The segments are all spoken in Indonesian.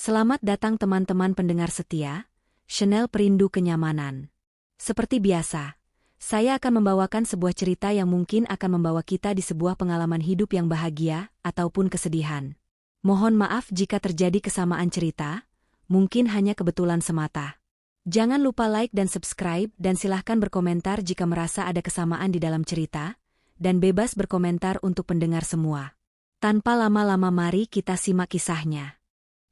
Selamat datang teman-teman pendengar setia, Channel Perindu Kenyamanan. Seperti biasa, saya akan membawakan sebuah cerita yang mungkin akan membawa kita di sebuah pengalaman hidup yang bahagia ataupun kesedihan. Mohon maaf jika terjadi kesamaan cerita, mungkin hanya kebetulan semata. Jangan lupa like dan subscribe dan silahkan berkomentar jika merasa ada kesamaan di dalam cerita, dan bebas berkomentar untuk pendengar semua. Tanpa lama-lama mari kita simak kisahnya.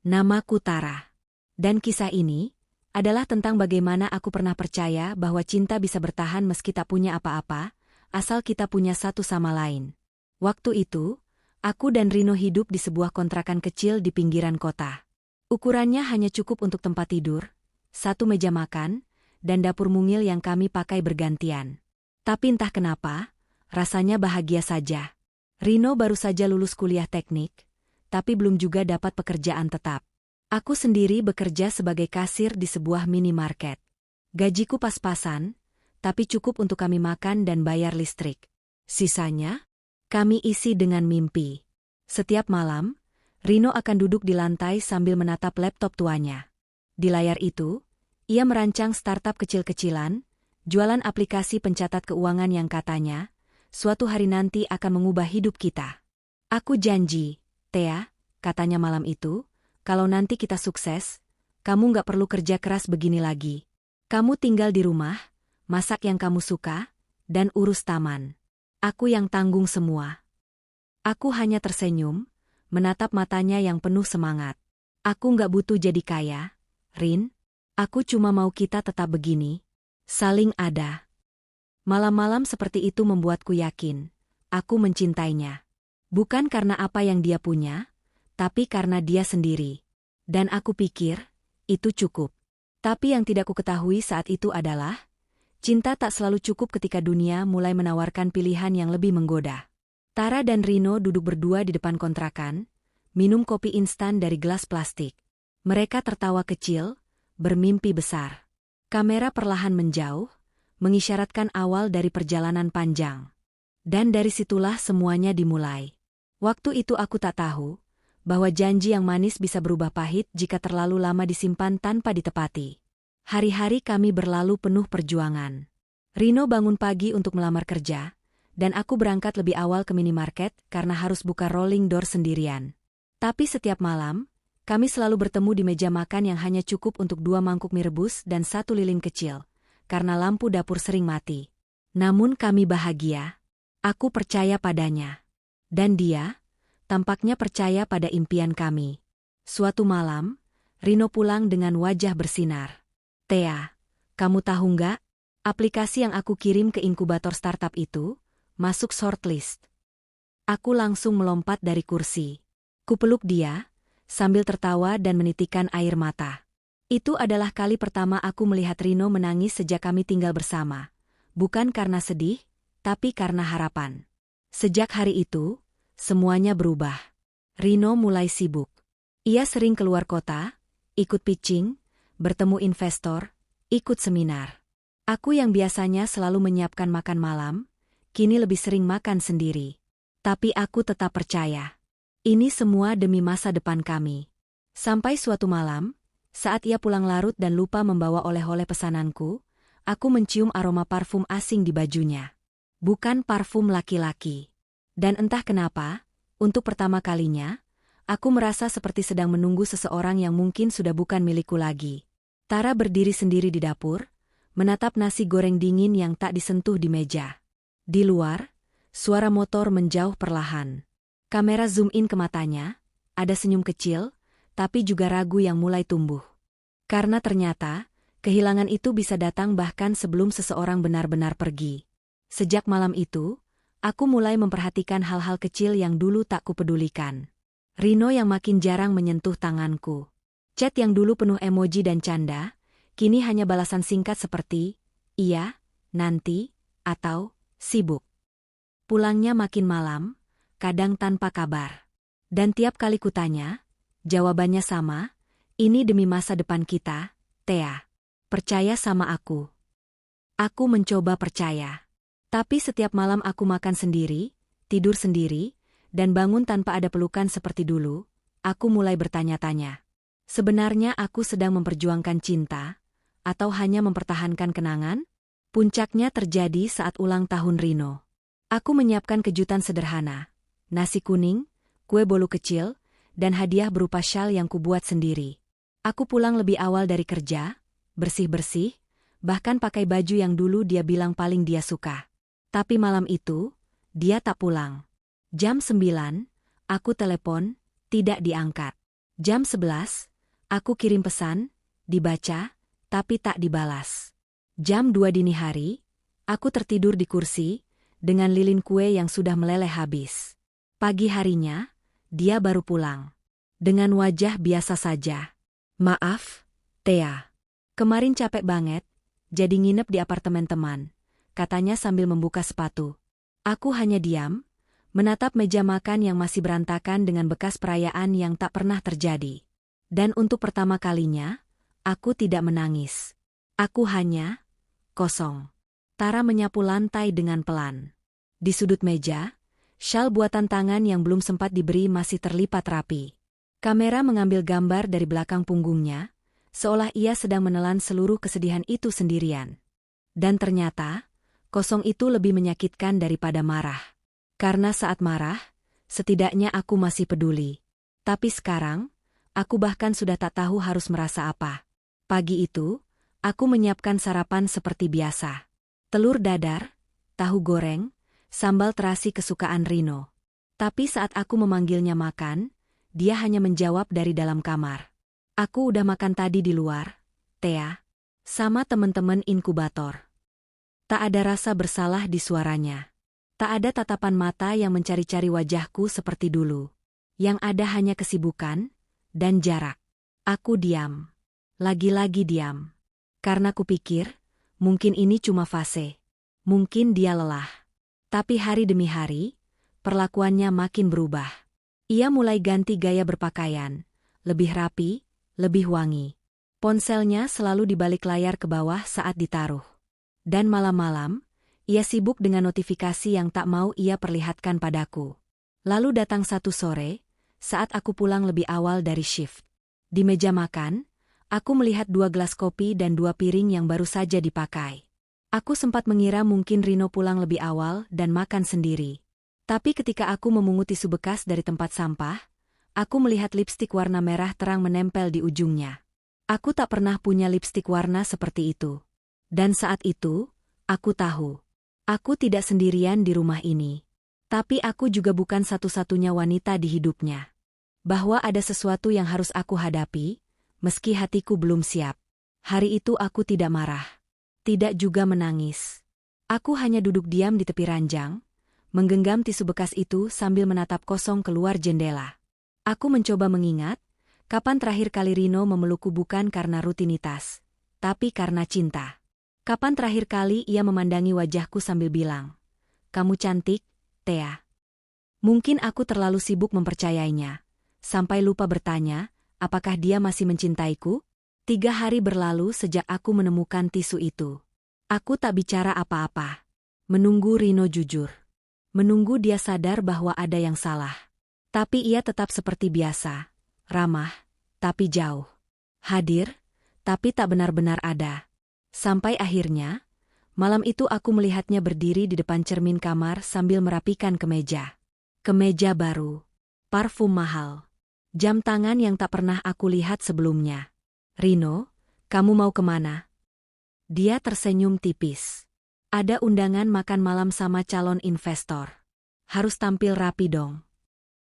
Namaku Tara. Dan kisah ini adalah tentang bagaimana aku pernah percaya bahwa cinta bisa bertahan meski tak punya apa-apa, asal kita punya satu sama lain. Waktu itu, aku dan Rino hidup di sebuah kontrakan kecil di pinggiran kota. Ukurannya hanya cukup untuk tempat tidur, satu meja makan, dan dapur mungil yang kami pakai bergantian. Tapi entah kenapa, rasanya bahagia saja. Rino baru saja lulus kuliah teknik, tapi belum juga dapat pekerjaan tetap. Aku sendiri bekerja sebagai kasir di sebuah minimarket. Gajiku pas-pasan, tapi cukup untuk kami makan dan bayar listrik. Sisanya, kami isi dengan mimpi. Setiap malam, Rino akan duduk di lantai sambil menatap laptop tuanya. Di layar itu, ia merancang startup kecil-kecilan, jualan aplikasi pencatat keuangan yang katanya, suatu hari nanti akan mengubah hidup kita. Aku janji, Thea, katanya malam itu, kalau nanti kita sukses, kamu nggak perlu kerja keras begini lagi. Kamu tinggal di rumah, masak yang kamu suka, dan urus taman. Aku yang tanggung semua. Aku hanya tersenyum, menatap matanya yang penuh semangat. Aku nggak butuh jadi kaya, Rin. Aku cuma mau kita tetap begini, saling ada. Malam-malam seperti itu membuatku yakin, aku mencintainya. Bukan karena apa yang dia punya, tapi karena dia sendiri. Dan aku pikir, itu cukup. Tapi yang tidak kuketahui saat itu adalah, cinta tak selalu cukup ketika dunia mulai menawarkan pilihan yang lebih menggoda. Tara dan Rino duduk berdua di depan kontrakan, minum kopi instan dari gelas plastik. Mereka tertawa kecil, bermimpi besar. Kamera perlahan menjauh, mengisyaratkan awal dari perjalanan panjang. Dan dari situlah semuanya dimulai. Waktu itu aku tak tahu bahwa janji yang manis bisa berubah pahit jika terlalu lama disimpan tanpa ditepati. Hari-hari kami berlalu penuh perjuangan. Rino bangun pagi untuk melamar kerja, dan aku berangkat lebih awal ke minimarket karena harus buka rolling door sendirian. Tapi setiap malam, kami selalu bertemu di meja makan yang hanya cukup untuk 2 mangkuk mie rebus dan 1 lilin kecil, karena lampu dapur sering mati. Namun kami bahagia. Aku percaya padanya. Dan dia, tampaknya percaya pada impian kami. Suatu malam, Rino pulang dengan wajah bersinar. Thea, kamu tahu nggak? Aplikasi yang aku kirim ke inkubator startup itu, masuk shortlist. Aku langsung melompat dari kursi. Kupeluk dia, sambil tertawa dan menitikkan air mata. Itu adalah kali pertama aku melihat Rino menangis sejak kami tinggal bersama. Bukan karena sedih, tapi karena harapan. Sejak hari itu, semuanya berubah. Rino mulai sibuk. Ia sering keluar kota, ikut pitching, bertemu investor, ikut seminar. Aku yang biasanya selalu menyiapkan makan malam, kini lebih sering makan sendiri. Tapi aku tetap percaya. Ini semua demi masa depan kami. Sampai suatu malam, saat ia pulang larut dan lupa membawa oleh-oleh pesananku, aku mencium aroma parfum asing di bajunya. Bukan parfum laki-laki. Dan entah kenapa, untuk pertama kalinya, aku merasa seperti sedang menunggu seseorang yang mungkin sudah bukan milikku lagi. Tara berdiri sendiri di dapur, menatap nasi goreng dingin yang tak disentuh di meja. Di luar, suara motor menjauh perlahan. Kamera zoom in ke matanya, ada senyum kecil, tapi juga ragu yang mulai tumbuh. Karena ternyata, kehilangan itu bisa datang bahkan sebelum seseorang benar-benar pergi. Sejak malam itu, aku mulai memperhatikan hal-hal kecil yang dulu tak kupedulikan. Rino yang makin jarang menyentuh tanganku. Chat yang dulu penuh emoji dan canda, kini hanya balasan singkat seperti, iya, nanti, atau, sibuk. Pulangnya makin malam, kadang tanpa kabar. Dan tiap kali kutanya, jawabannya sama, ini demi masa depan kita, Thea. Percaya sama aku. Aku mencoba percaya. Tapi setiap malam aku makan sendiri, tidur sendiri, dan bangun tanpa ada pelukan seperti dulu, aku mulai bertanya-tanya. Sebenarnya aku sedang memperjuangkan cinta, atau hanya mempertahankan kenangan? Puncaknya terjadi saat ulang tahun Rino. Aku menyiapkan kejutan sederhana, nasi kuning, kue bolu kecil, dan hadiah berupa syal yang kubuat sendiri. Aku pulang lebih awal dari kerja, bersih-bersih, bahkan pakai baju yang dulu dia bilang paling dia suka. Tapi malam itu, dia tak pulang. Jam 9, aku telepon, tidak diangkat. Jam 11, aku kirim pesan, dibaca, tapi tak dibalas. Jam 2 dini hari, aku tertidur di kursi, dengan lilin kue yang sudah meleleh habis. Pagi harinya, dia baru pulang. Dengan wajah biasa saja. Maaf, Thea. Kemarin capek banget, jadi nginep di apartemen teman, katanya sambil membuka sepatu. Aku hanya diam, menatap meja makan yang masih berantakan dengan bekas perayaan yang tak pernah terjadi. Dan untuk pertama kalinya, aku tidak menangis. Aku hanya kosong. Tara menyapu lantai dengan pelan. Di sudut meja, syal buatan tangan yang belum sempat diberi masih terlipat rapi. Kamera mengambil gambar dari belakang punggungnya, seolah ia sedang menelan seluruh kesedihan itu sendirian. Dan ternyata, kosong itu lebih menyakitkan daripada marah. Karena saat marah, setidaknya aku masih peduli. Tapi sekarang, aku bahkan sudah tak tahu harus merasa apa. Pagi itu, aku menyiapkan sarapan seperti biasa. Telur dadar, tahu goreng, sambal terasi kesukaan Rino. Tapi saat aku memanggilnya makan, dia hanya menjawab dari dalam kamar. Aku udah makan tadi di luar, Thea, sama teman-teman inkubator. Tak ada rasa bersalah di suaranya. Tak ada tatapan mata yang mencari-cari wajahku seperti dulu. Yang ada hanya kesibukan dan jarak. Aku diam. Lagi-lagi diam. Karena kupikir, mungkin ini cuma fase. Mungkin dia lelah. Tapi hari demi hari, perlakuannya makin berubah. Ia mulai ganti gaya berpakaian, lebih rapi, lebih wangi. Ponselnya selalu di balik layar ke bawah saat ditaruh. Dan malam-malam, ia sibuk dengan notifikasi yang tak mau ia perlihatkan padaku. Lalu datang satu sore, saat aku pulang lebih awal dari shift. Di meja makan, aku melihat 2 gelas kopi dan 2 piring yang baru saja dipakai. Aku sempat mengira mungkin Rino pulang lebih awal dan makan sendiri. Tapi ketika aku memungut tisu bekas dari tempat sampah, aku melihat lipstik warna merah terang menempel di ujungnya. Aku tak pernah punya lipstik warna seperti itu. Dan saat itu, aku tahu. Aku tidak sendirian di rumah ini. Tapi aku juga bukan satu-satunya wanita di hidupnya. Bahwa ada sesuatu yang harus aku hadapi, meski hatiku belum siap. Hari itu aku tidak marah. Tidak juga menangis. Aku hanya duduk diam di tepi ranjang, menggenggam tisu bekas itu sambil menatap kosong keluar jendela. Aku mencoba mengingat, kapan terakhir kali Rino memelukku bukan karena rutinitas, tapi karena cinta. Kapan terakhir kali ia memandangi wajahku sambil bilang, "Kamu cantik, Thea." Mungkin aku terlalu sibuk mempercayainya, sampai lupa bertanya, apakah dia masih mencintaiku? 3 hari berlalu sejak aku menemukan tisu itu. Aku tak bicara apa-apa. Menunggu Rino jujur. Menunggu dia sadar bahwa ada yang salah. Tapi ia tetap seperti biasa. Ramah, tapi jauh. Hadir, tapi tak benar-benar ada. Sampai akhirnya, malam itu aku melihatnya berdiri di depan cermin kamar sambil merapikan kemeja. Kemeja baru. Parfum mahal. Jam tangan yang tak pernah aku lihat sebelumnya. "Rino, kamu mau kemana?" Dia tersenyum tipis. "Ada undangan makan malam sama calon investor. Harus tampil rapi dong."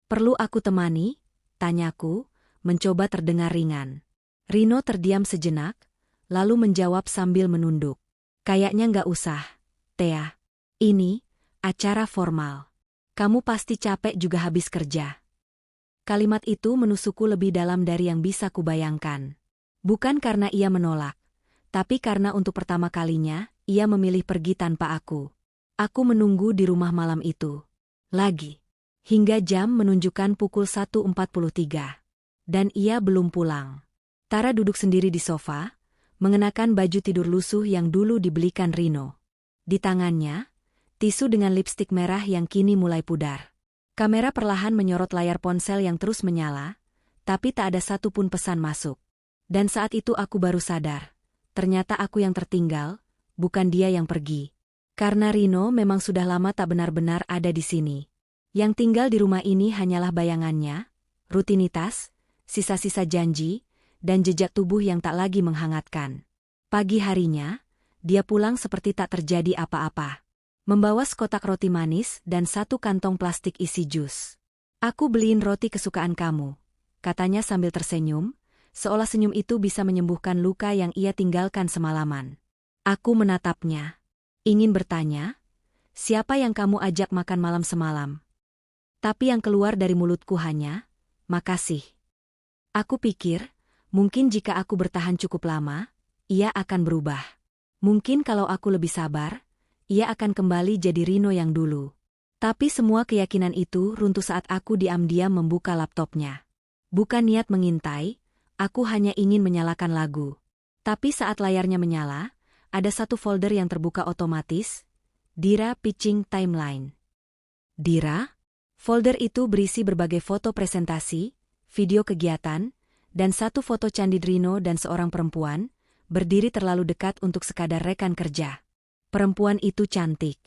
"Perlu aku temani?" tanyaku, mencoba terdengar ringan. Rino terdiam sejenak, lalu menjawab sambil menunduk. "Kayaknya nggak usah, Thea. Ini acara formal. Kamu pasti capek juga habis kerja." Kalimat itu menusukku lebih dalam dari yang bisa kubayangkan. Bukan karena ia menolak, tapi karena untuk pertama kalinya, ia memilih pergi tanpa aku. Aku menunggu di rumah malam itu. Lagi. Hingga jam menunjukkan pukul 1.43. Dan ia belum pulang. Tara duduk sendiri di sofa, mengenakan baju tidur lusuh yang dulu dibelikan Rino. Di tangannya, tisu dengan lipstik merah yang kini mulai pudar. Kamera perlahan menyorot layar ponsel yang terus menyala, Tapi tak ada satupun pesan masuk. Dan saat itu aku baru sadar. Ternyata aku yang tertinggal, bukan dia yang pergi. Karena Rino memang sudah lama tak benar-benar ada di sini. Yang tinggal di rumah ini hanyalah bayangannya, rutinitas, sisa-sisa janji, dan jejak tubuh yang tak lagi menghangatkan. Pagi harinya, dia pulang seperti tak terjadi apa-apa. Membawa sekotak roti manis dan satu kantong plastik isi jus. "Aku beliin roti kesukaan kamu," katanya sambil tersenyum, seolah senyum itu bisa menyembuhkan luka yang ia tinggalkan semalaman. Aku menatapnya. Ingin bertanya, siapa yang kamu ajak makan malam semalam? Tapi yang keluar dari mulutku hanya, makasih. Aku pikir, mungkin jika aku bertahan cukup lama, ia akan berubah. Mungkin kalau aku lebih sabar, ia akan kembali jadi Rino yang dulu. Tapi semua keyakinan itu runtuh saat aku diam-diam membuka laptopnya. Bukan niat mengintai, aku hanya ingin menyalakan lagu. Tapi saat layarnya menyala, ada satu folder yang terbuka otomatis, Dira Pitching Timeline. Dira? Folder itu berisi berbagai foto presentasi, video kegiatan, dan satu foto candid Rino dan seorang perempuan, berdiri terlalu dekat untuk sekadar rekan kerja. Perempuan itu cantik.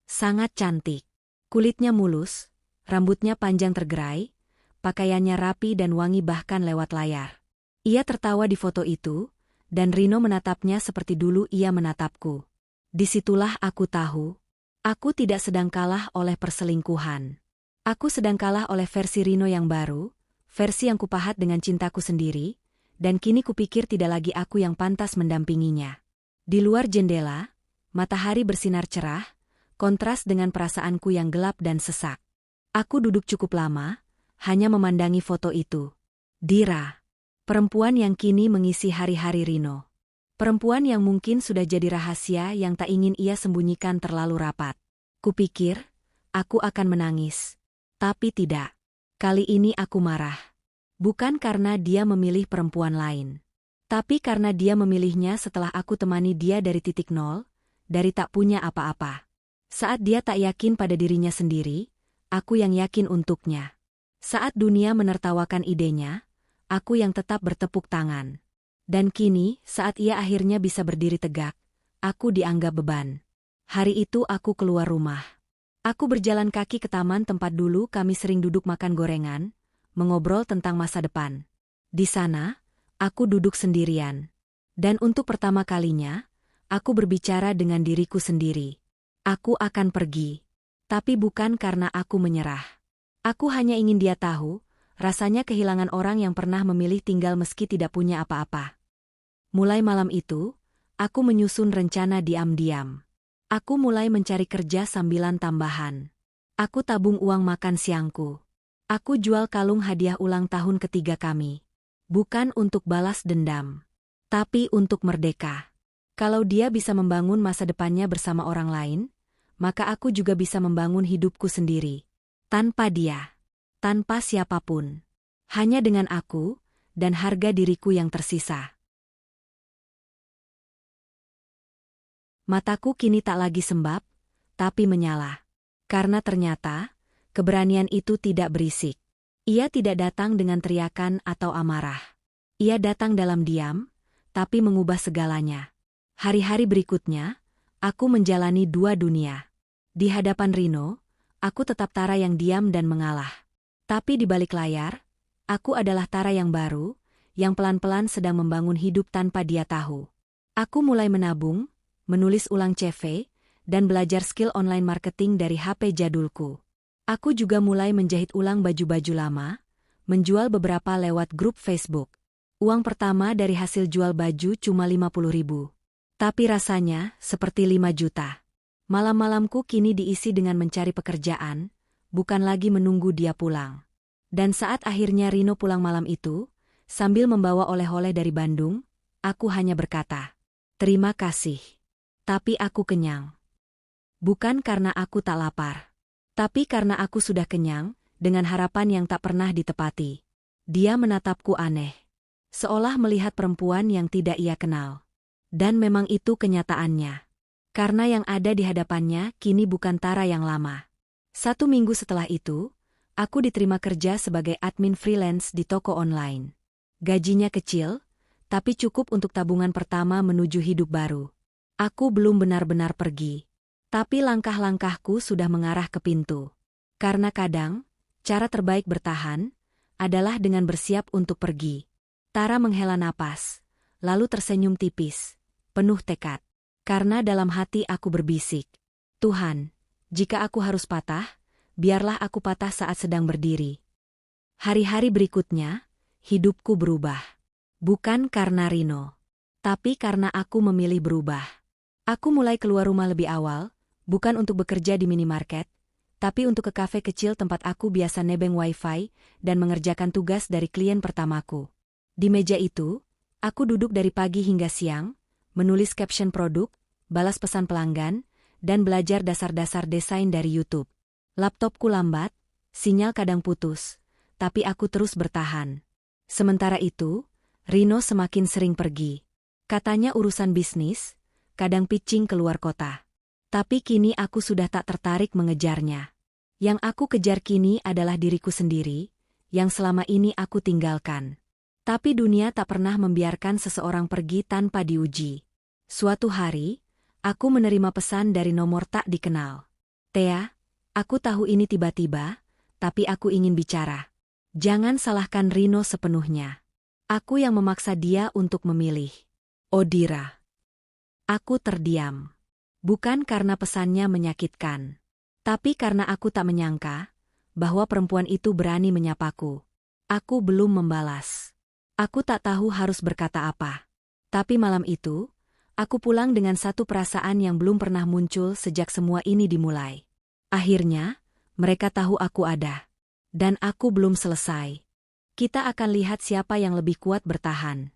Sangat cantik. Kulitnya mulus, rambutnya panjang tergerai, pakaiannya rapi dan wangi bahkan lewat layar. Ia tertawa di foto itu, dan Rino menatapnya seperti dulu ia menatapku. Disitulah aku tahu, aku tidak sedang kalah oleh perselingkuhan. Aku sedang kalah oleh versi Rino yang baru, versi yang kupahat dengan cintaku sendiri, dan kini kupikir tidak lagi aku yang pantas mendampinginya. Di luar jendela, matahari bersinar cerah, kontras dengan perasaanku yang gelap dan sesak. Aku duduk cukup lama, hanya memandangi foto itu. Dira. Perempuan yang kini mengisi hari-hari Rino. Perempuan yang mungkin sudah jadi rahasia yang tak ingin ia sembunyikan terlalu rapat. Kupikir, aku akan menangis. Tapi tidak. Kali ini aku marah. Bukan karena dia memilih perempuan lain. Tapi karena dia memilihnya setelah aku temani dia dari titik nol, dari tak punya apa-apa. Saat dia tak yakin pada dirinya sendiri, aku yang yakin untuknya. Saat dunia menertawakan idenya, aku yang tetap bertepuk tangan. Dan kini, saat ia akhirnya bisa berdiri tegak, aku dianggap beban. Hari itu aku keluar rumah. Aku berjalan kaki ke taman tempat dulu kami sering duduk makan gorengan, mengobrol tentang masa depan. Di sana, aku duduk sendirian. Dan untuk pertama kalinya, aku berbicara dengan diriku sendiri. Aku akan pergi. Tapi bukan karena aku menyerah. Aku hanya ingin dia tahu, rasanya kehilangan orang yang pernah memilih tinggal meski tidak punya apa-apa. Mulai malam itu, aku menyusun rencana diam-diam. Aku mulai mencari kerja sambilan tambahan. Aku tabung uang makan siangku. Aku jual kalung hadiah ulang tahun ketiga kami. Bukan untuk balas dendam, tapi untuk merdeka. Kalau dia bisa membangun masa depannya bersama orang lain, maka aku juga bisa membangun hidupku sendiri. Tanpa dia. Tanpa siapapun. Hanya dengan aku, dan harga diriku yang tersisa. Mataku kini tak lagi sembab, tapi menyala. Karena ternyata, keberanian itu tidak berisik. Ia tidak datang dengan teriakan atau amarah. Ia datang dalam diam, tapi mengubah segalanya. Hari-hari berikutnya, aku menjalani dua dunia. Di hadapan Rino, aku tetap Tara yang diam dan mengalah. Tapi di balik layar, aku adalah Tara yang baru, yang pelan-pelan sedang membangun hidup tanpa dia tahu. Aku mulai menabung, menulis ulang CV, dan belajar skill online marketing dari HP jadulku. Aku juga mulai menjahit ulang baju-baju lama, menjual beberapa lewat grup Facebook. Uang pertama dari hasil jual baju cuma 50.000. Tapi rasanya seperti 5 juta. Malam-malamku kini diisi dengan mencari pekerjaan, bukan lagi menunggu dia pulang. Dan saat akhirnya Rino pulang malam itu, sambil membawa oleh-oleh dari Bandung, aku hanya berkata, "Terima kasih. Tapi aku kenyang." Bukan karena aku tak lapar. Tapi karena aku sudah kenyang, dengan harapan yang tak pernah ditepati. Dia menatapku aneh. Seolah melihat perempuan yang tidak ia kenal. Dan memang itu kenyataannya. Karena yang ada di hadapannya kini bukan Tara yang lama. 1 minggu setelah itu, Aku diterima kerja sebagai admin freelance di toko online. Gajinya kecil, tapi cukup untuk tabungan pertama menuju hidup baru. Aku belum benar-benar pergi. Tapi langkah-langkahku sudah mengarah ke pintu. Karena kadang, cara terbaik bertahan adalah dengan bersiap untuk pergi. Tara menghela napas, lalu tersenyum tipis, penuh tekad. Karena dalam hati aku berbisik, Tuhan, jika aku harus patah, biarlah aku patah saat sedang berdiri. Hari-hari berikutnya, hidupku berubah. Bukan karena Rino, tapi karena aku memilih berubah. Aku mulai keluar rumah lebih awal, bukan untuk bekerja di minimarket, tapi untuk ke kafe kecil tempat aku biasa nebeng wifi dan mengerjakan tugas dari klien pertamaku. Di meja itu, aku duduk dari pagi hingga siang, menulis caption produk, balas pesan pelanggan, dan belajar dasar-dasar desain dari YouTube. Laptopku lambat, sinyal kadang putus, tapi aku terus bertahan. Sementara itu, Rino semakin sering pergi. Katanya urusan bisnis, kadang pitching keluar kota. Tapi kini aku sudah tak tertarik mengejarnya. Yang aku kejar kini adalah diriku sendiri, yang selama ini aku tinggalkan. Tapi dunia tak pernah membiarkan seseorang pergi tanpa diuji. Suatu hari, aku menerima pesan dari nomor tak dikenal. Thea, aku tahu ini tiba-tiba, tapi aku ingin bicara. Jangan salahkan Rino sepenuhnya. Aku yang memaksa dia untuk memilih. Odira. Aku terdiam. Bukan karena pesannya menyakitkan, tapi karena aku tak menyangka bahwa perempuan itu berani menyapaku. Aku belum membalas. Aku tak tahu harus berkata apa. Tapi malam itu, aku pulang dengan satu perasaan yang belum pernah muncul sejak semua ini dimulai. Akhirnya, mereka tahu aku ada. Dan aku belum selesai. Kita akan lihat siapa yang lebih kuat bertahan.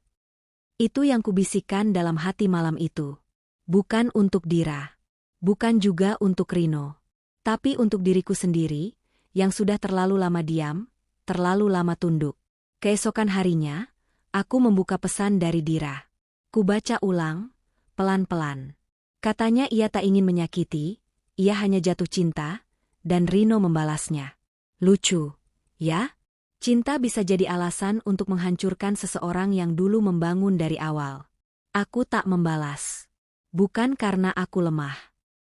Itu yang kubisikkan dalam hati malam itu. Bukan untuk Dira. Bukan juga untuk Rino. Tapi untuk diriku sendiri, yang sudah terlalu lama diam, terlalu lama tunduk. Keesokan harinya, aku membuka pesan dari Dira. Kubaca ulang, pelan-pelan. Katanya ia tak ingin menyakiti, ia hanya jatuh cinta, dan Rino membalasnya. Lucu, ya? Cinta bisa jadi alasan untuk menghancurkan seseorang yang dulu membangun dari awal. Aku tak membalas. Bukan karena aku lemah.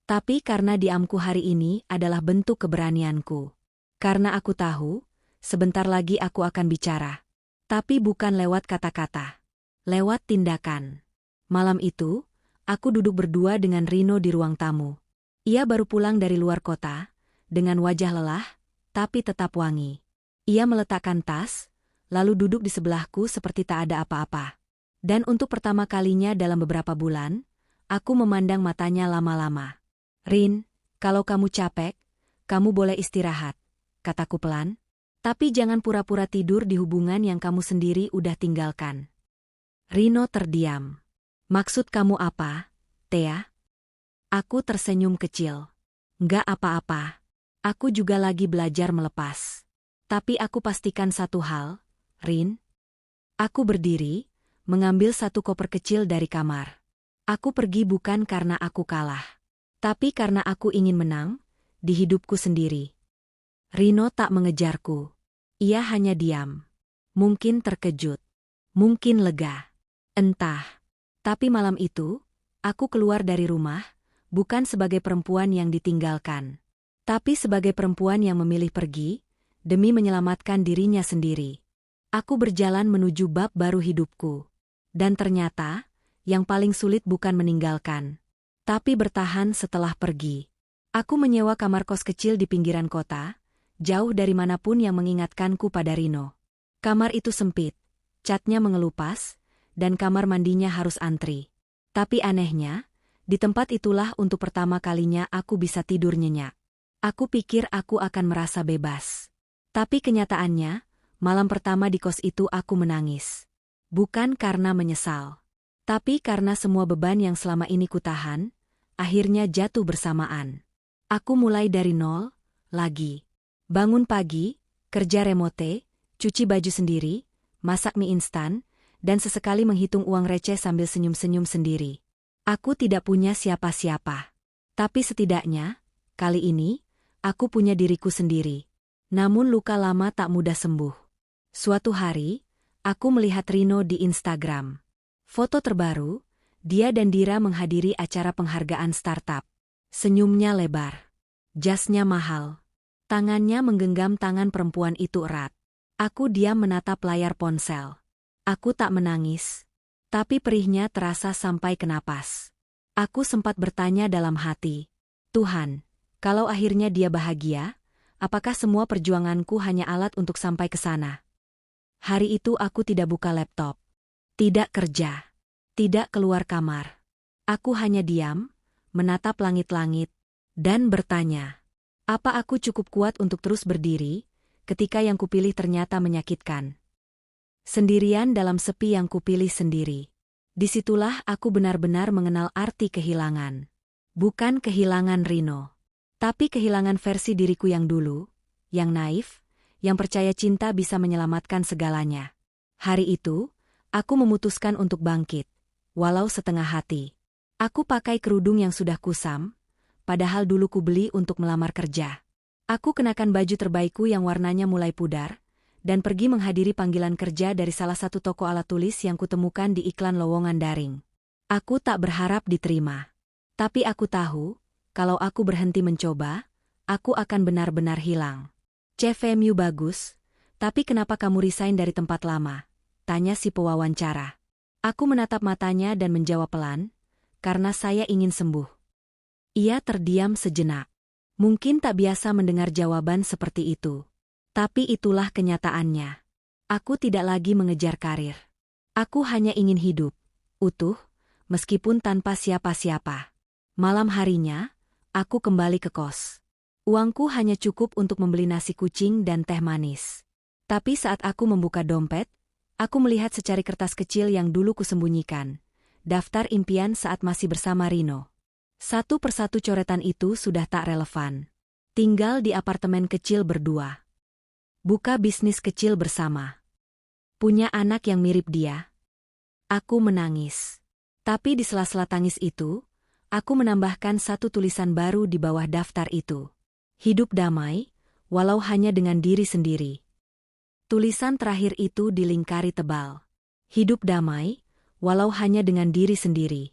Tapi karena diamku hari ini adalah bentuk keberanianku. Karena aku tahu, sebentar lagi aku akan bicara. Tapi bukan lewat kata-kata. Lewat tindakan. Malam itu, aku duduk berdua dengan Rino di ruang tamu. Ia baru pulang dari luar kota, dengan wajah lelah, tapi tetap wangi. Ia meletakkan tas, lalu duduk di sebelahku seperti tak ada apa-apa. Dan untuk pertama kalinya dalam beberapa bulan, aku memandang matanya lama-lama. Rin, kalau kamu capek, kamu boleh istirahat, kataku pelan. Tapi jangan pura-pura tidur di hubungan yang kamu sendiri udah tinggalkan. Rino terdiam. Maksud kamu apa, Thea? Aku tersenyum kecil. Nggak apa-apa. Aku juga lagi belajar melepas. Tapi aku pastikan satu hal, Rin. Aku berdiri, mengambil satu koper kecil dari kamar. Aku pergi bukan karena aku kalah. Tapi karena aku ingin menang, di hidupku sendiri. Rino tak mengejarku. Ia hanya diam. Mungkin terkejut. Mungkin lega. Entah. Tapi malam itu, aku keluar dari rumah, bukan sebagai perempuan yang ditinggalkan. Tapi sebagai perempuan yang memilih pergi, demi menyelamatkan dirinya sendiri. Aku berjalan menuju bab baru hidupku. Dan ternyata, yang paling sulit bukan meninggalkan, tapi bertahan setelah pergi. Aku menyewa kamar kos kecil di pinggiran kota, jauh dari manapun yang mengingatkanku pada Rino. Kamar itu sempit, catnya mengelupas, dan kamar mandinya harus antri. Tapi anehnya, di tempat itulah untuk pertama kalinya aku bisa tidur nyenyak. Aku pikir aku akan merasa bebas. Tapi kenyataannya, malam pertama di kos itu aku menangis. Bukan karena menyesal. Tapi karena semua beban yang selama ini kutahan, akhirnya jatuh bersamaan. Aku mulai dari nol, lagi. Bangun pagi, kerja remote, cuci baju sendiri, masak mie instan, dan sesekali menghitung uang receh sambil senyum-senyum sendiri. Aku tidak punya siapa-siapa. Tapi setidaknya, kali ini, aku punya diriku sendiri. Namun luka lama tak mudah sembuh. Suatu hari, aku melihat Rino di Instagram. Foto terbaru, dia dan Dira menghadiri acara penghargaan startup. Senyumnya lebar. Jasnya mahal. Tangannya menggenggam tangan perempuan itu erat. Aku diam menatap layar ponsel. Aku tak menangis. Tapi perihnya terasa sampai ke napas. Aku sempat bertanya dalam hati, Tuhan, kalau akhirnya dia bahagia, apakah semua perjuanganku hanya alat untuk sampai ke sana? Hari itu aku tidak buka laptop. Tidak kerja. Tidak keluar kamar. Aku hanya diam, menatap langit-langit, dan bertanya, apa aku cukup kuat untuk terus berdiri, ketika yang kupilih ternyata menyakitkan? Sendirian dalam sepi yang kupilih sendiri. Disitulah aku benar-benar mengenal arti kehilangan. Bukan kehilangan Rino, tapi kehilangan versi diriku yang dulu, yang naif, yang percaya cinta bisa menyelamatkan segalanya. Hari itu, aku memutuskan untuk bangkit, walau setengah hati. Aku pakai kerudung yang sudah kusam, padahal dulu ku beli untuk melamar kerja. Aku kenakan baju terbaikku yang warnanya mulai pudar, dan pergi menghadiri panggilan kerja dari salah satu toko alat tulis yang kutemukan di iklan lowongan daring. Aku tak berharap diterima. Tapi aku tahu, kalau aku berhenti mencoba, aku akan benar-benar hilang. CV-mu bagus, tapi kenapa kamu resign dari tempat lama? Tanya si pewawancara. Aku menatap matanya dan menjawab pelan, karena saya ingin sembuh. Ia terdiam sejenak. Mungkin tak biasa mendengar jawaban seperti itu. Tapi itulah kenyataannya. Aku tidak lagi mengejar karir. Aku hanya ingin hidup, utuh, meskipun tanpa siapa-siapa. Malam harinya, aku kembali ke kos. Uangku hanya cukup untuk membeli nasi kucing dan teh manis. Tapi saat aku membuka dompet, aku melihat secari kertas kecil yang dulu kusembunyikan. Daftar impian saat masih bersama Rino. Satu persatu coretan itu sudah tak relevan. Tinggal di apartemen kecil berdua. Buka bisnis kecil bersama. Punya anak yang mirip dia. Aku menangis. Tapi di sela-sela tangis itu, aku menambahkan satu tulisan baru di bawah daftar itu. Hidup damai, walau hanya dengan diri sendiri. Tulisan terakhir itu dilingkari tebal. Hidup damai, walau hanya dengan diri sendiri.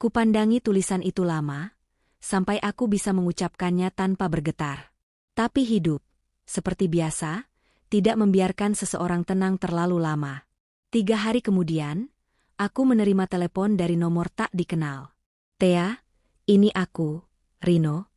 Kupandangi tulisan itu lama, sampai aku bisa mengucapkannya tanpa bergetar. Tapi hidup, seperti biasa, tidak membiarkan seseorang tenang terlalu lama. 3 hari kemudian, aku menerima telepon dari nomor tak dikenal. Thea, ini aku, Rino.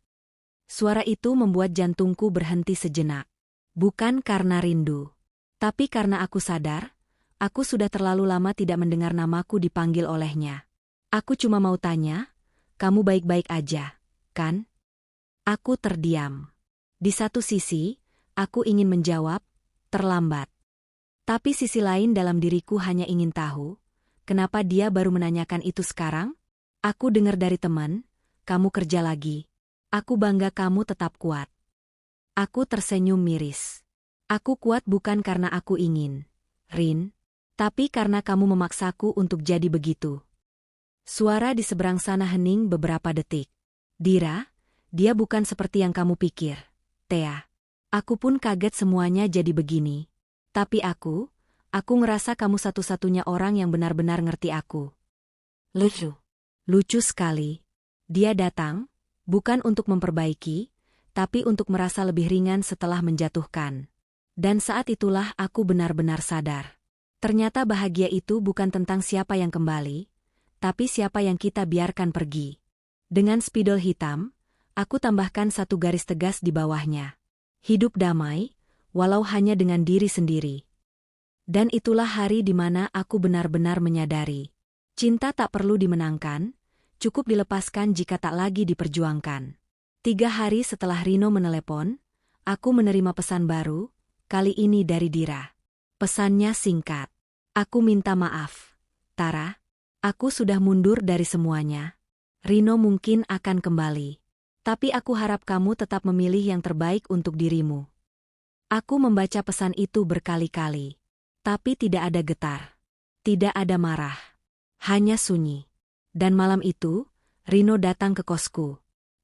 Suara itu membuat jantungku berhenti sejenak. Bukan karena rindu, tapi karena aku sadar, aku sudah terlalu lama tidak mendengar namaku dipanggil olehnya. Aku cuma mau tanya, kamu baik-baik aja, kan? Aku terdiam. Di satu sisi, aku ingin menjawab, terlambat. Tapi sisi lain dalam diriku hanya ingin tahu, kenapa dia baru menanyakan itu sekarang? Aku dengar dari teman, kamu kerja lagi. Aku bangga kamu tetap kuat. Aku tersenyum miris. Aku kuat bukan karena aku ingin, Rin, tapi karena kamu memaksaku untuk jadi begitu. Suara di seberang sana hening beberapa detik. Dira, dia bukan seperti yang kamu pikir, Thea. Aku pun kaget semuanya jadi begini. Tapi aku ngerasa kamu satu-satunya orang yang benar-benar ngerti aku. Lucu. Lucu sekali. Dia datang, bukan untuk memperbaiki, tapi untuk merasa lebih ringan setelah menjatuhkan. Dan saat itulah aku benar-benar sadar. Ternyata bahagia itu bukan tentang siapa yang kembali, tapi siapa yang kita biarkan pergi. Dengan spidol hitam, aku tambahkan satu garis tegas di bawahnya. Hidup damai, walau hanya dengan diri sendiri. Dan itulah hari di mana aku benar-benar menyadari. Cinta tak perlu dimenangkan, cukup dilepaskan jika tak lagi diperjuangkan. 3 hari setelah Rino menelepon, aku menerima pesan baru, kali ini dari Dira. Pesannya singkat. Aku minta maaf, Tara. Aku sudah mundur dari semuanya. Rino mungkin akan kembali. Tapi aku harap kamu tetap memilih yang terbaik untuk dirimu. Aku membaca pesan itu berkali-kali. Tapi tidak ada getar. Tidak ada marah. Hanya sunyi. Dan malam itu, Rino datang ke kosku.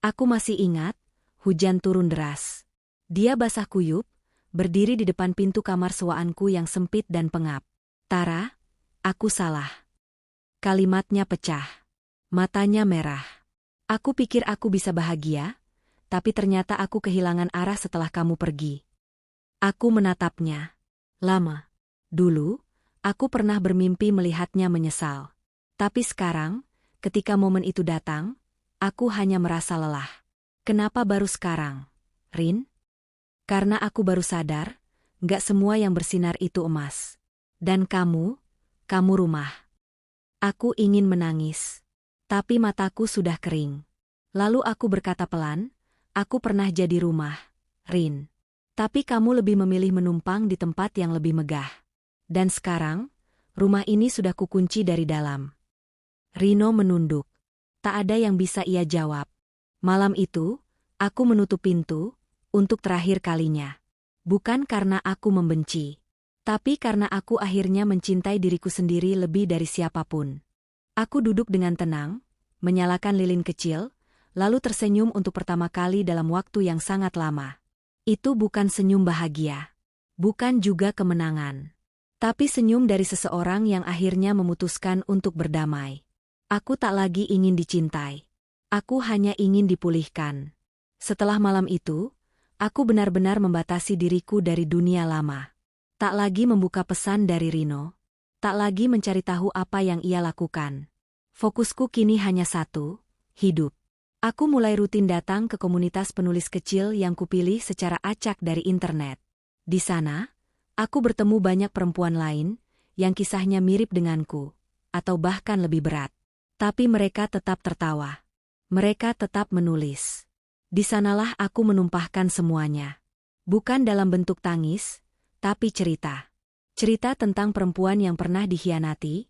Aku masih ingat, hujan turun deras. Dia basah kuyup, berdiri di depan pintu kamar sewaanku yang sempit dan pengap. Tara, aku salah. Kalimatnya pecah. Matanya merah. Aku pikir aku bisa bahagia, tapi ternyata aku kehilangan arah setelah kamu pergi. Aku menatapnya. Lama. Dulu, aku pernah bermimpi melihatnya menyesal. Tapi sekarang, ketika momen itu datang, aku hanya merasa lelah. Kenapa baru sekarang, Rin? Karena aku baru sadar, gak semua yang bersinar itu emas. Dan kamu rumah. Aku ingin menangis. Tapi mataku sudah kering. Lalu aku berkata pelan, aku pernah jadi rumah, Rin. Tapi kamu lebih memilih menumpang di tempat yang lebih megah. Dan sekarang, rumah ini sudah kukunci dari dalam. Rino menunduk. Tak ada yang bisa ia jawab. Malam itu, aku menutup pintu, untuk terakhir kalinya. Bukan karena aku membenci. Tapi karena aku akhirnya mencintai diriku sendiri lebih dari siapapun. Aku duduk dengan tenang, menyalakan lilin kecil, lalu tersenyum untuk pertama kali dalam waktu yang sangat lama. Itu bukan senyum bahagia. Bukan juga kemenangan. Tapi senyum dari seseorang yang akhirnya memutuskan untuk berdamai. Aku tak lagi ingin dicintai. Aku hanya ingin dipulihkan. Setelah malam itu, aku benar-benar membatasi diriku dari dunia lama. Tak lagi membuka pesan dari Rino. Tak lagi mencari tahu apa yang ia lakukan. Fokusku kini hanya satu, hidup. Aku mulai rutin datang ke komunitas penulis kecil yang kupilih secara acak dari internet. Di sana, aku bertemu banyak perempuan lain, yang kisahnya mirip denganku, atau bahkan lebih berat. Tapi mereka tetap tertawa. Mereka tetap menulis. Di sanalah aku menumpahkan semuanya. Bukan dalam bentuk tangis, tapi cerita. Cerita tentang perempuan yang pernah dikhianati,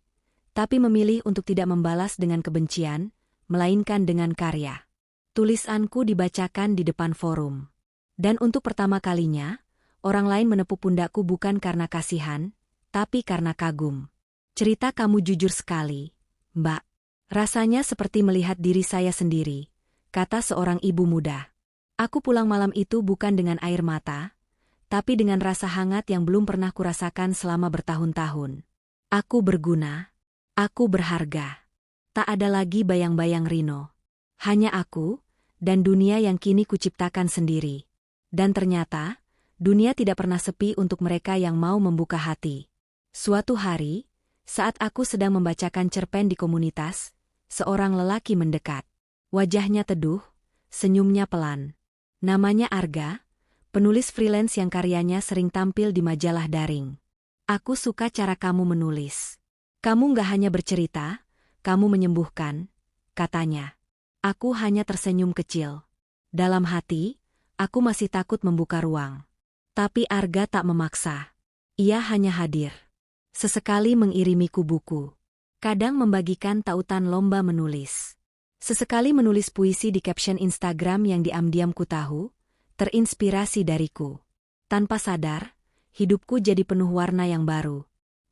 tapi memilih untuk tidak membalas dengan kebencian, melainkan dengan karya. Tulisanku dibacakan di depan forum. Dan untuk pertama kalinya, orang lain menepuk pundakku bukan karena kasihan, tapi karena kagum. Cerita kamu jujur sekali, Mbak. Rasanya seperti melihat diri saya sendiri, kata seorang ibu muda. Aku pulang malam itu bukan dengan air mata, tapi dengan rasa hangat yang belum pernah kurasakan selama bertahun-tahun. Aku berguna. Aku berharga. Tak ada lagi bayang-bayang Rino. Hanya aku, dan dunia yang kini kuciptakan sendiri. Dan ternyata, dunia tidak pernah sepi untuk mereka yang mau membuka hati. Suatu hari, saat aku sedang membacakan cerpen di komunitas, seorang lelaki mendekat. Wajahnya teduh, senyumnya pelan. Namanya Arga, penulis freelance yang karyanya sering tampil di majalah daring. Aku suka cara kamu menulis. Kamu gak hanya bercerita, kamu menyembuhkan, katanya. Aku hanya tersenyum kecil. Dalam hati, aku masih takut membuka ruang. Tapi Arga tak memaksa. Ia hanya hadir. Sesekali mengirimiku buku. Kadang membagikan tautan lomba menulis. Sesekali menulis puisi di caption Instagram yang diam-diam ku tahu, terinspirasi dariku. Tanpa sadar, hidupku jadi penuh warna yang baru.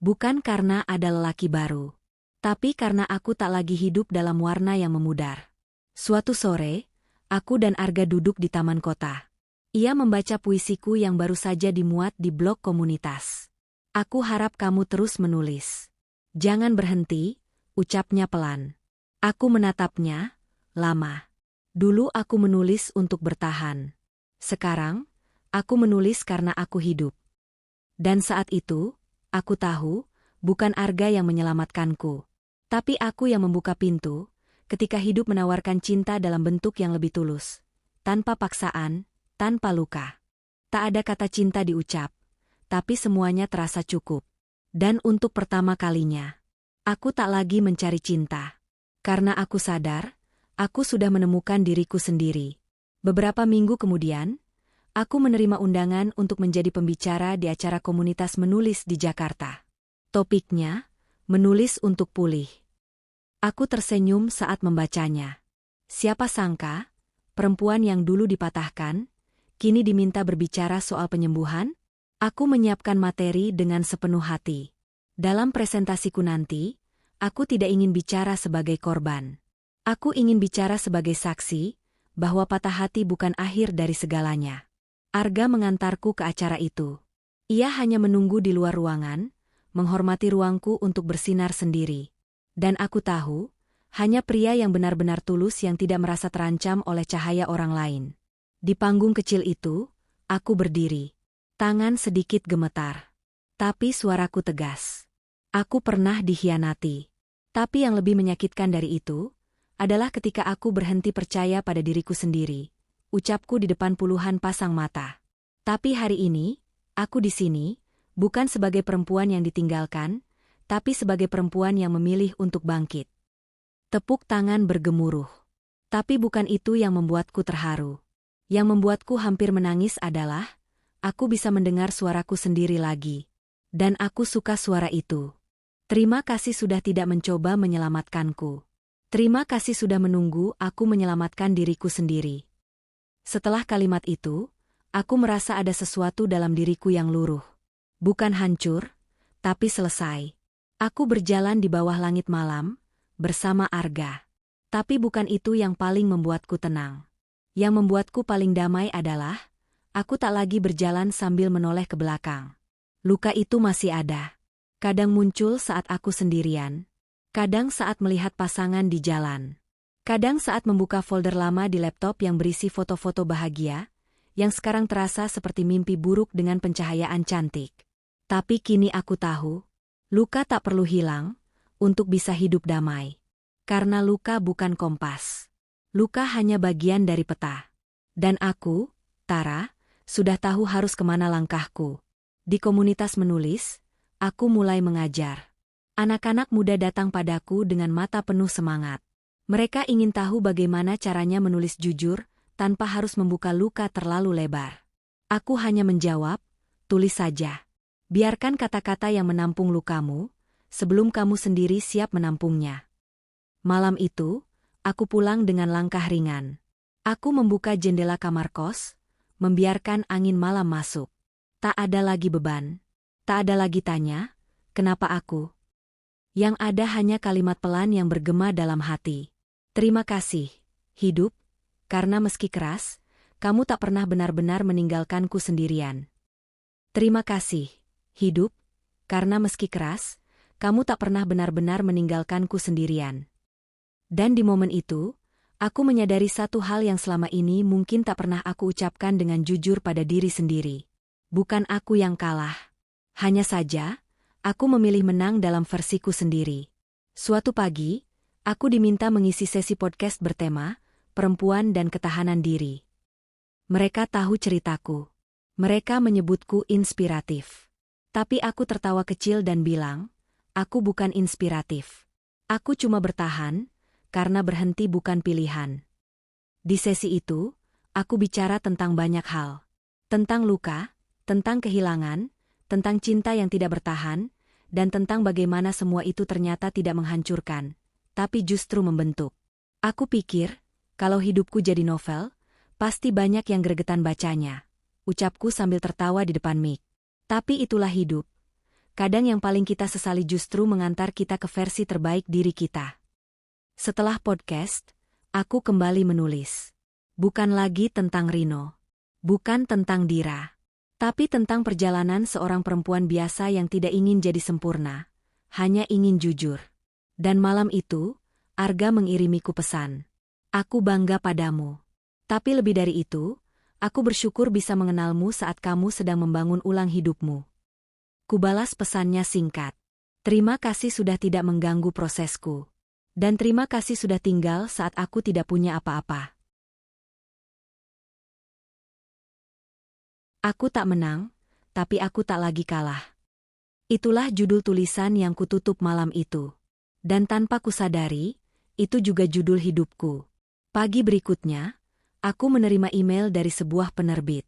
Bukan karena ada lelaki baru, tapi karena aku tak lagi hidup dalam warna yang memudar. Suatu sore, aku dan Arga duduk di taman kota. Ia membaca puisiku yang baru saja dimuat di blog komunitas. Aku harap kamu terus menulis. Jangan berhenti, ucapnya pelan. Aku menatapnya, lama. Dulu aku menulis untuk bertahan. Sekarang, aku menulis karena aku hidup. Dan saat itu, aku tahu, bukan Arga yang menyelamatkanku. Tapi aku yang membuka pintu, ketika hidup menawarkan cinta dalam bentuk yang lebih tulus. Tanpa paksaan, tanpa luka. Tak ada kata cinta diucap, tapi semuanya terasa cukup. Dan untuk pertama kalinya, aku tak lagi mencari cinta. Karena aku sadar, aku sudah menemukan diriku sendiri. Beberapa minggu kemudian, aku menerima undangan untuk menjadi pembicara di acara komunitas menulis di Jakarta. Topiknya, menulis untuk pulih. Aku tersenyum saat membacanya. Siapa sangka, perempuan yang dulu dipatahkan, kini diminta berbicara soal penyembuhan? Aku menyiapkan materi dengan sepenuh hati. Dalam presentasiku nanti, aku tidak ingin bicara sebagai korban. Aku ingin bicara sebagai saksi, bahwa patah hati bukan akhir dari segalanya. Arga mengantarku ke acara itu. Ia hanya menunggu di luar ruangan, menghormati ruangku untuk bersinar sendiri. Dan aku tahu, hanya pria yang benar-benar tulus yang tidak merasa terancam oleh cahaya orang lain. Di panggung kecil itu, aku berdiri. Tangan sedikit gemetar. Tapi suaraku tegas. Aku pernah dikhianati. Tapi yang lebih menyakitkan dari itu, adalah ketika aku berhenti percaya pada diriku sendiri. Ucapku di depan puluhan pasang mata. Tapi hari ini, aku di sini, bukan sebagai perempuan yang ditinggalkan, tapi sebagai perempuan yang memilih untuk bangkit. Tepuk tangan bergemuruh. Tapi bukan itu yang membuatku terharu. Yang membuatku hampir menangis adalah, aku bisa mendengar suaraku sendiri lagi. Dan aku suka suara itu. Terima kasih sudah tidak mencoba menyelamatkanku. Terima kasih sudah menunggu aku menyelamatkan diriku sendiri. Setelah kalimat itu, aku merasa ada sesuatu dalam diriku yang luruh. Bukan hancur, tapi selesai. Aku berjalan di bawah langit malam, bersama Arga. Tapi bukan itu yang paling membuatku tenang. Yang membuatku paling damai adalah, aku tak lagi berjalan sambil menoleh ke belakang. Luka itu masih ada. Kadang muncul saat aku sendirian. Kadang saat melihat pasangan di jalan. Kadang saat membuka folder lama di laptop yang berisi foto-foto bahagia, yang sekarang terasa seperti mimpi buruk dengan pencahayaan cantik. Tapi kini aku tahu, luka tak perlu hilang untuk bisa hidup damai. Karena luka bukan kompas. Luka hanya bagian dari peta. Dan aku, Tara, sudah tahu harus kemana langkahku. Di komunitas menulis, aku mulai mengajar. Anak-anak muda datang padaku dengan mata penuh semangat. Mereka ingin tahu bagaimana caranya menulis jujur, tanpa harus membuka luka terlalu lebar. Aku hanya menjawab, tulis saja. Biarkan kata-kata yang menampung lukamu, sebelum kamu sendiri siap menampungnya. Malam itu, aku pulang dengan langkah ringan. Aku membuka jendela kamar kos, membiarkan angin malam masuk. Tak ada lagi beban. Tak ada lagi tanya, kenapa aku? Yang ada hanya kalimat pelan yang bergema dalam hati. Terima kasih, hidup, karena meski keras, kamu tak pernah benar-benar meninggalkanku sendirian. Terima kasih, hidup, karena meski keras, kamu tak pernah benar-benar meninggalkanku sendirian. Dan di momen itu, aku menyadari satu hal yang selama ini mungkin tak pernah aku ucapkan dengan jujur pada diri sendiri. Bukan aku yang kalah. Hanya saja, aku memilih menang dalam versiku sendiri. Suatu pagi, aku diminta mengisi sesi podcast bertema, perempuan dan ketahanan diri. Mereka tahu ceritaku. Mereka menyebutku inspiratif. Tapi aku tertawa kecil dan bilang, aku bukan inspiratif. Aku cuma bertahan, karena berhenti bukan pilihan. Di sesi itu, aku bicara tentang banyak hal. Tentang luka, tentang kehilangan, tentang cinta yang tidak bertahan, dan tentang bagaimana semua itu ternyata tidak menghancurkan, tapi justru membentuk. Aku pikir, kalau hidupku jadi novel, pasti banyak yang gregetan bacanya. Ucapku sambil tertawa di depan mic. Tapi itulah hidup. Kadang yang paling kita sesali justru mengantar kita ke versi terbaik diri kita. Setelah podcast, aku kembali menulis. Bukan lagi tentang Rino. Bukan tentang Dira. Tapi tentang perjalanan seorang perempuan biasa yang tidak ingin jadi sempurna. Hanya ingin jujur. Dan malam itu, Arga mengirimiku pesan. Aku bangga padamu. Tapi lebih dari itu, aku bersyukur bisa mengenalmu saat kamu sedang membangun ulang hidupmu. Kubalas pesannya singkat. Terima kasih sudah tidak mengganggu prosesku. Dan terima kasih sudah tinggal saat aku tidak punya apa-apa. Aku tak menang, tapi aku tak lagi kalah. Itulah judul tulisan yang kututup malam itu. Dan tanpa kusadari, itu juga judul hidupku. Pagi berikutnya, aku menerima email dari sebuah penerbit.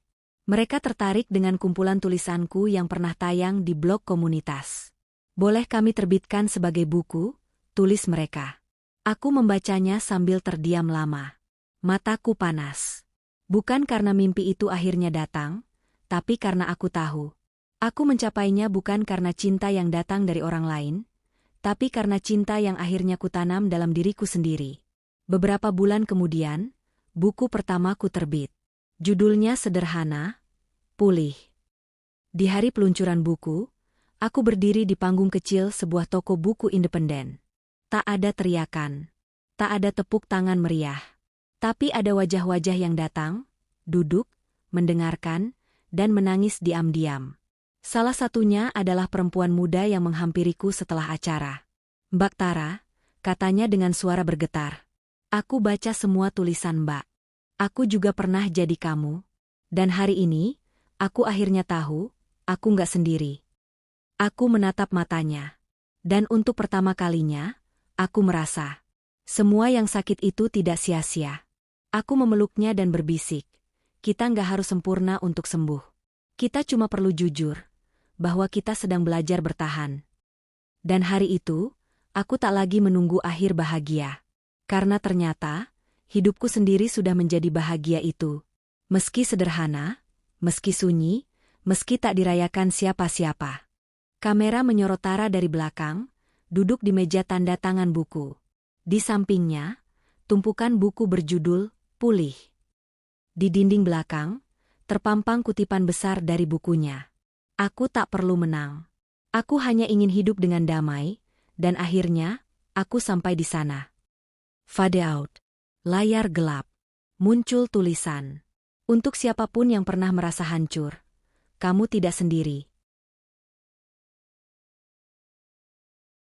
Mereka tertarik dengan kumpulan tulisanku yang pernah tayang di blog komunitas. Boleh kami terbitkan sebagai buku? Tulis mereka. Aku membacanya sambil terdiam lama. Mataku panas. Bukan karena mimpi itu akhirnya datang, tapi karena aku tahu. Aku mencapainya bukan karena cinta yang datang dari orang lain, tapi karena cinta yang akhirnya kutanam dalam diriku sendiri. Beberapa bulan kemudian, buku pertamaku terbit. Judulnya sederhana, pulih. Di hari peluncuran buku, aku berdiri di panggung kecil sebuah toko buku independen. Tak ada teriakan. Tak ada tepuk tangan meriah. Tapi ada wajah-wajah yang datang, duduk, mendengarkan, dan menangis diam-diam. Salah satunya adalah perempuan muda yang menghampiriku setelah acara. "Mbak Tara," katanya dengan suara bergetar. "Aku baca semua tulisan Mbak. Aku juga pernah jadi kamu. Dan hari ini, aku akhirnya tahu, aku nggak sendiri." Aku menatap matanya. Dan untuk pertama kalinya, aku merasa semua yang sakit itu tidak sia-sia. Aku memeluknya dan berbisik, "Kita nggak harus sempurna untuk sembuh. Kita cuma perlu jujur, bahwa kita sedang belajar bertahan." Dan hari itu, aku tak lagi menunggu akhir bahagia. Karena ternyata, hidupku sendiri sudah menjadi bahagia itu. Meski sederhana, meski sunyi, meski tak dirayakan siapa-siapa. Kamera menyorot Tara dari belakang, duduk di meja tanda tangan buku. Di sampingnya, tumpukan buku berjudul "Pulih". Di dinding belakang, terpampang kutipan besar dari bukunya. "Aku tak perlu menang. Aku hanya ingin hidup dengan damai," dan akhirnya, aku sampai di sana. Fade out. Layar gelap. Muncul tulisan. "Untuk siapapun yang pernah merasa hancur, kamu tidak sendiri."